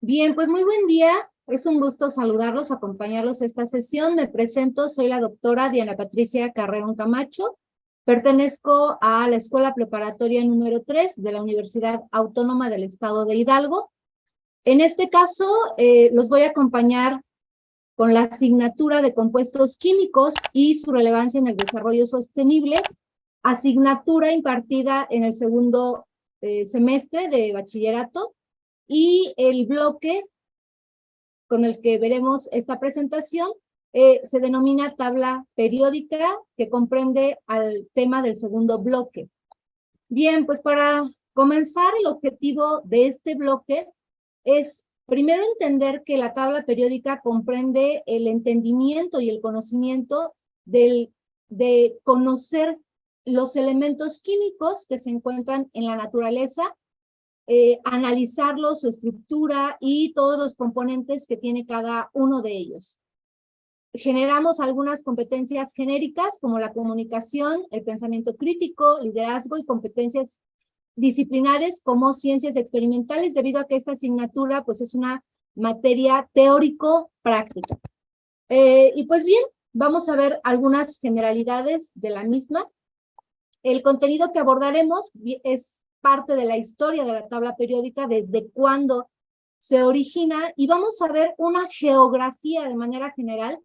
Bien, pues muy buen día. Es un gusto saludarlos, acompañarlos a esta sesión. Me presento, soy la doctora Diana Patricia Carreón Camacho. Pertenezco a la Escuela Preparatoria número 3 de la Universidad Autónoma del Estado de Hidalgo. En este caso, los voy a acompañar con la asignatura de compuestos químicos y su relevancia en el desarrollo sostenible, asignatura impartida en el segundo semestre de bachillerato, y el bloque con el que veremos esta presentación se denomina tabla periódica, que comprende al tema del segundo bloque. Bien, pues para comenzar, el objetivo de este bloque es primero entender que la tabla periódica comprende el entendimiento y el conocimiento de conocer los elementos químicos que se encuentran en la naturaleza, analizarlos, su estructura y todos los componentes que tiene cada uno de ellos. Generamos algunas competencias genéricas como la comunicación, el pensamiento crítico, liderazgo y competencias disciplinares como ciencias experimentales, debido a que esta asignatura pues es una materia teórico-práctica. Y pues bien, vamos a ver algunas generalidades de la misma. El contenido que abordaremos es parte de la historia de la tabla periódica, desde cuándo se origina, y vamos a ver una geografía de manera general,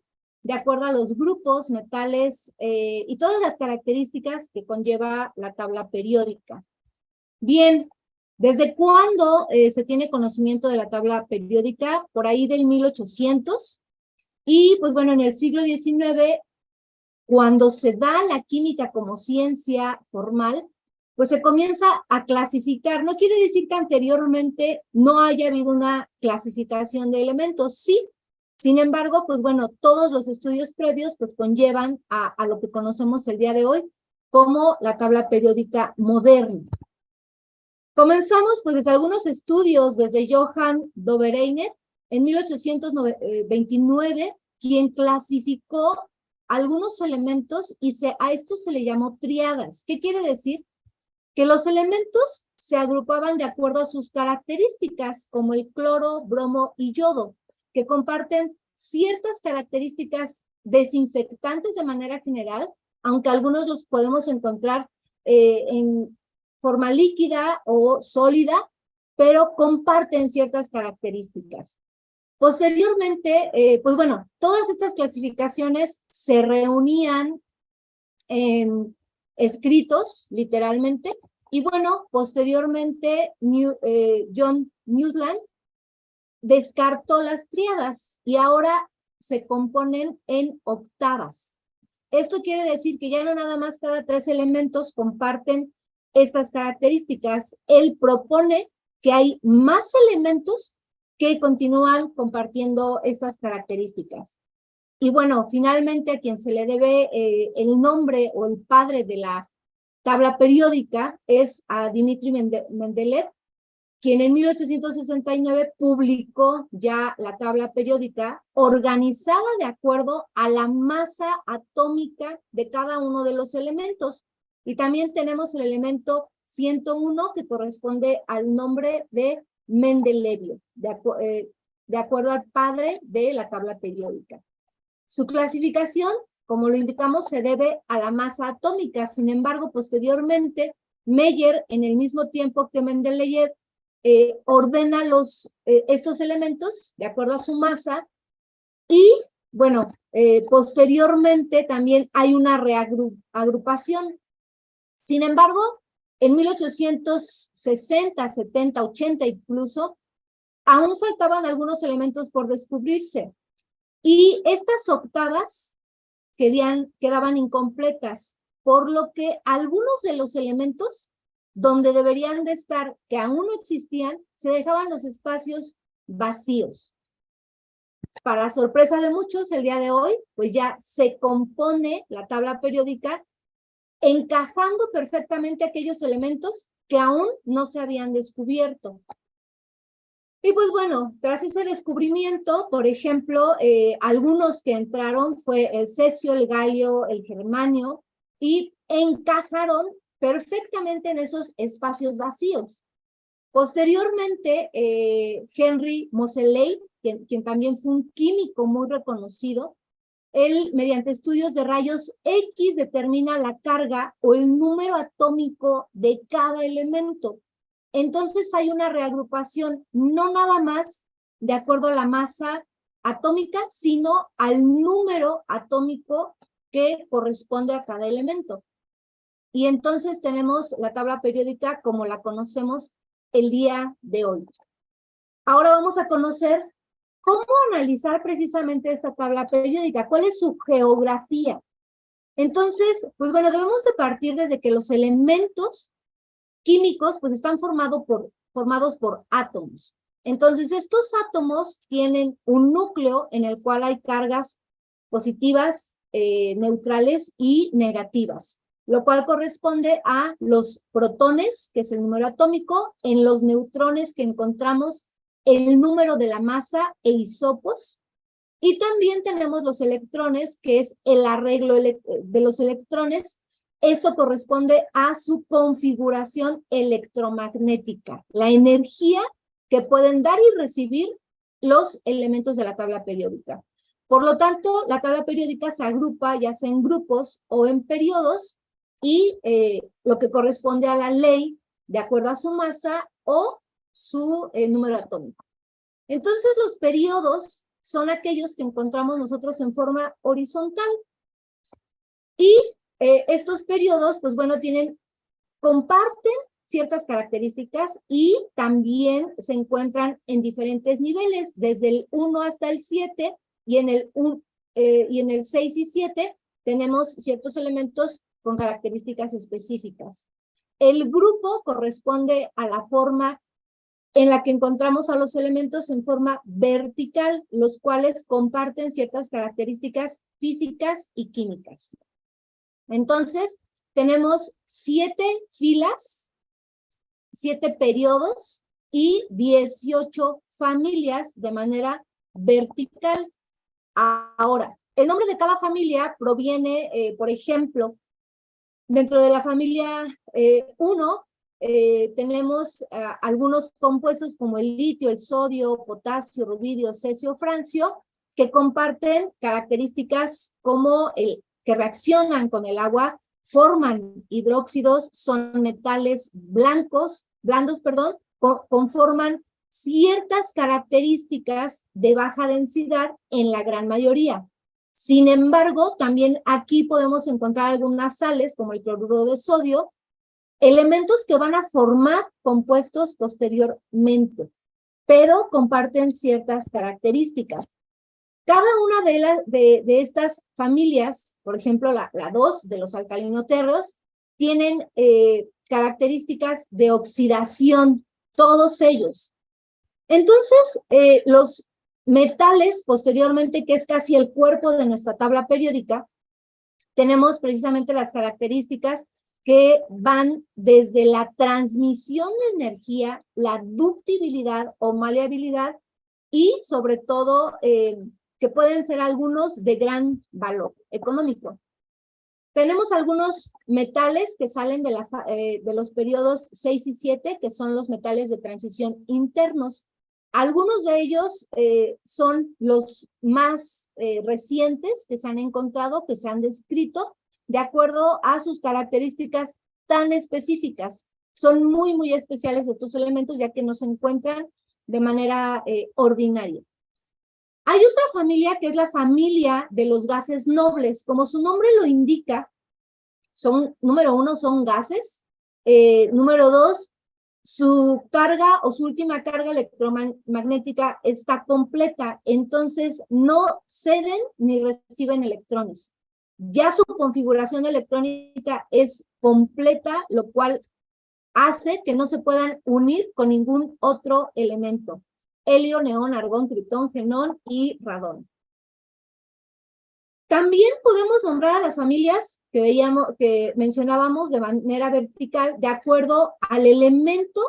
de acuerdo a los grupos, metales y todas las características que conlleva la tabla periódica. Bien, ¿desde cuándo se tiene conocimiento de la tabla periódica? Por ahí del 1800, y pues bueno, en el siglo XIX, cuando se da la química como ciencia formal, pues se comienza a clasificar. No quiere decir que anteriormente no haya habido una clasificación de elementos, sí. Sin embargo, pues bueno, todos los estudios previos pues conllevan a lo que conocemos el día de hoy como la tabla periódica moderna. Comenzamos pues desde algunos estudios, desde Johann Dobereiner en 1829, quien clasificó algunos elementos y a esto se le llamó triadas. ¿Qué quiere decir? Que los elementos se agrupaban de acuerdo a sus características, como el cloro, bromo y yodo, que comparten ciertas características desinfectantes de manera general, aunque algunos los podemos encontrar en forma líquida o sólida, pero comparten ciertas características. Posteriormente, pues bueno, todas estas clasificaciones se reunían en escritos, literalmente, y bueno, posteriormente John Newland descartó las tríadas y ahora se componen en octavas. Esto quiere decir que ya no nada más cada 3 elementos comparten estas características. Él propone que hay más elementos que continúan compartiendo estas características. Y bueno, finalmente a quien se le debe el nombre o el padre de la tabla periódica es a Dmitri Mendeleev, quien en 1869 publicó ya la tabla periódica organizada de acuerdo a la masa atómica de cada uno de los elementos. Y también tenemos el elemento 101, que corresponde al nombre de Mendelevio, de acuerdo al padre de la tabla periódica. Su clasificación, como lo indicamos, se debe a la masa atómica. Sin embargo, posteriormente, Meyer, en el mismo tiempo que Mendeleev, ordena estos elementos de acuerdo a su masa, y bueno, posteriormente también hay una reagrupación. Sin embargo, en 1860, 70, 80 incluso, aún faltaban algunos elementos por descubrirse. Y estas octavas quedaban incompletas, por lo que algunos de los elementos donde deberían de estar, que aún no existían, se dejaban los espacios vacíos. Para sorpresa de muchos, el día de hoy, pues ya se compone la tabla periódica encajando perfectamente aquellos elementos que aún no se habían descubierto. Y pues bueno, tras ese descubrimiento, por ejemplo, algunos que entraron fue el cesio, el galio, el germanio, y encajaron perfectamente en esos espacios vacíos. Posteriormente, Henry Moseley, quien también fue un químico muy reconocido, él, mediante estudios de rayos X, determina la carga o el número atómico de cada elemento. Entonces hay una reagrupación, no nada más de acuerdo a la masa atómica, sino al número atómico que corresponde a cada elemento. Y entonces tenemos la tabla periódica como la conocemos el día de hoy. Ahora vamos a conocer cómo analizar precisamente esta tabla periódica, cuál es su geografía. Entonces, pues bueno, debemos de partir desde que los elementos químicos pues están formados por átomos. Entonces, estos átomos tienen un núcleo en el cual hay cargas positivas, neutrales y negativas, lo cual corresponde a los protones, que es el número atómico, en los neutrones que encontramos el número de la masa e isopos, y también tenemos los electrones, que es el arreglo de los electrones. Esto corresponde a su configuración electromagnética, la energía que pueden dar y recibir los elementos de la tabla periódica. Por lo tanto, la tabla periódica se agrupa ya sea en grupos o en periodos, y lo que corresponde a la ley, de acuerdo a su masa o su número atómico. Entonces, los periodos son aquellos que encontramos nosotros en forma horizontal. Y estos periodos, pues bueno, comparten ciertas características y también se encuentran en diferentes niveles, desde el 1 hasta el 7, y en el 6 y 7 tenemos ciertos elementos con características específicas. El grupo corresponde a la forma en la que encontramos a los elementos en forma vertical, los cuales comparten ciertas características físicas y químicas. Entonces, tenemos 7 filas, 7 periodos y 18 familias de manera vertical. Ahora, el nombre de cada familia proviene, por ejemplo, dentro de la familia 1, tenemos algunos compuestos como el litio, el sodio, potasio, rubidio, cesio, francio, que comparten características como que reaccionan con el agua, forman hidróxidos, son metales blandos, conforman ciertas características de baja densidad en la gran mayoría. Sin embargo, también aquí podemos encontrar algunas sales, como el cloruro de sodio, elementos que van a formar compuestos posteriormente, pero comparten ciertas características. Cada una de estas familias, por ejemplo, la 2 de los alcalinoterros, tienen características de oxidación, todos ellos. Entonces, los metales, posteriormente, que es casi el cuerpo de nuestra tabla periódica, tenemos precisamente las características que van desde la transmisión de energía, la ductibilidad o maleabilidad, y sobre todo que pueden ser algunos de gran valor económico. Tenemos algunos metales que salen de los periodos 6 y 7, que son los metales de transición internos. Algunos de ellos son los más recientes que se han encontrado, que se han descrito, de acuerdo a sus características tan específicas. Son muy, muy especiales estos elementos, ya que no se encuentran de manera ordinaria. Hay otra familia que es la familia de los gases nobles. Como su nombre lo indica, número 1, son gases. Número 2, su carga o su última carga electromagnética está completa, entonces no ceden ni reciben electrones. Ya su configuración electrónica es completa, lo cual hace que no se puedan unir con ningún otro elemento: helio, neón, argón, triptón, xenón y radón. También podemos nombrar a las familias que mencionábamos de manera vertical, de acuerdo al elemento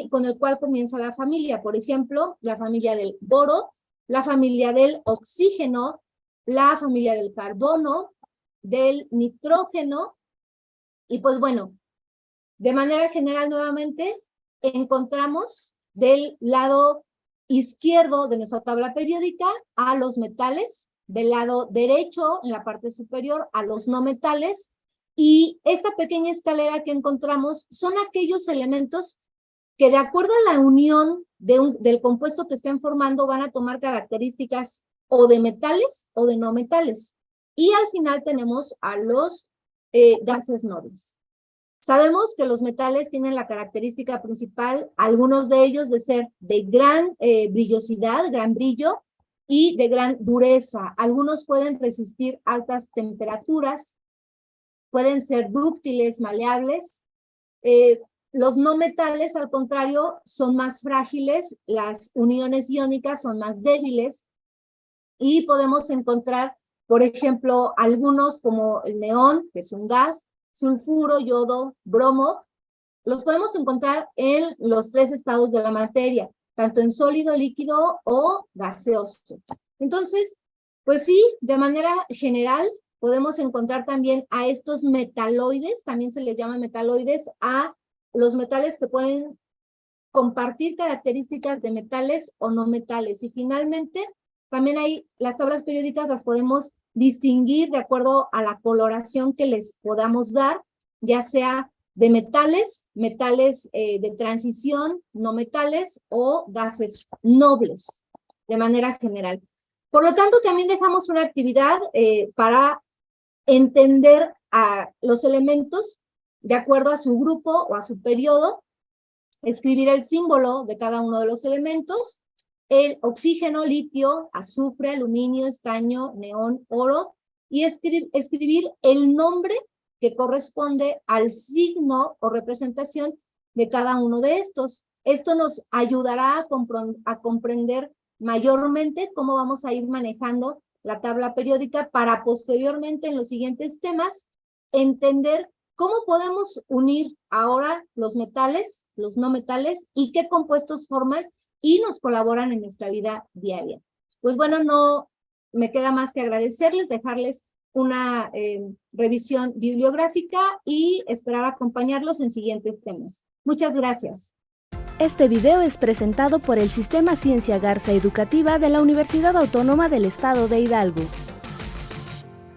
con el cual comienza la familia. Por ejemplo, la familia del boro, la familia del oxígeno, la familia del carbono, del nitrógeno, y pues bueno, de manera general nuevamente, encontramos del lado izquierdo de nuestra tabla periódica a los metales, del lado derecho, en la parte superior, a los no metales, y esta pequeña escalera que encontramos son aquellos elementos que de acuerdo a la unión del compuesto que estén formando van a tomar características o de metales o de no metales. Y al final tenemos a los gases nobles. Sabemos que los metales tienen la característica principal, algunos de ellos de ser de gran brillosidad, gran brillo, y de gran dureza. Algunos pueden resistir altas temperaturas, pueden ser dúctiles, maleables. Los no metales, al contrario, son más frágiles, las uniones iónicas son más débiles, y podemos encontrar, por ejemplo, algunos como el neón, que es un gas, sulfuro, yodo, bromo, los podemos encontrar en los 3 estados de la materia, tanto en sólido, líquido o gaseoso. Entonces, pues sí, de manera general, podemos encontrar también a estos metaloides, también se les llama metaloides, a los metales que pueden compartir características de metales o no metales. Y finalmente, también hay las tablas periódicas, las podemos distinguir de acuerdo a la coloración que les podamos dar, ya sea de metales, metales de transición, no metales o gases nobles, de manera general. Por lo tanto, también dejamos una actividad para entender a los elementos de acuerdo a su grupo o a su periodo, escribir el símbolo de cada uno de los elementos, el oxígeno, litio, azufre, aluminio, estaño, neón, oro, y escribir el nombre que corresponde al signo o representación de cada uno de estos. Esto nos ayudará a comprender mayormente cómo vamos a ir manejando la tabla periódica para posteriormente en los siguientes temas entender cómo podemos unir ahora los metales, los no metales y qué compuestos forman y nos colaboran en nuestra vida diaria. Pues bueno, no me queda más que agradecerles, dejarles una revisión bibliográfica y esperar acompañarlos en siguientes temas. Muchas gracias. Este video es presentado por el Sistema Ciencia Garza Educativa de la Universidad Autónoma del Estado de Hidalgo.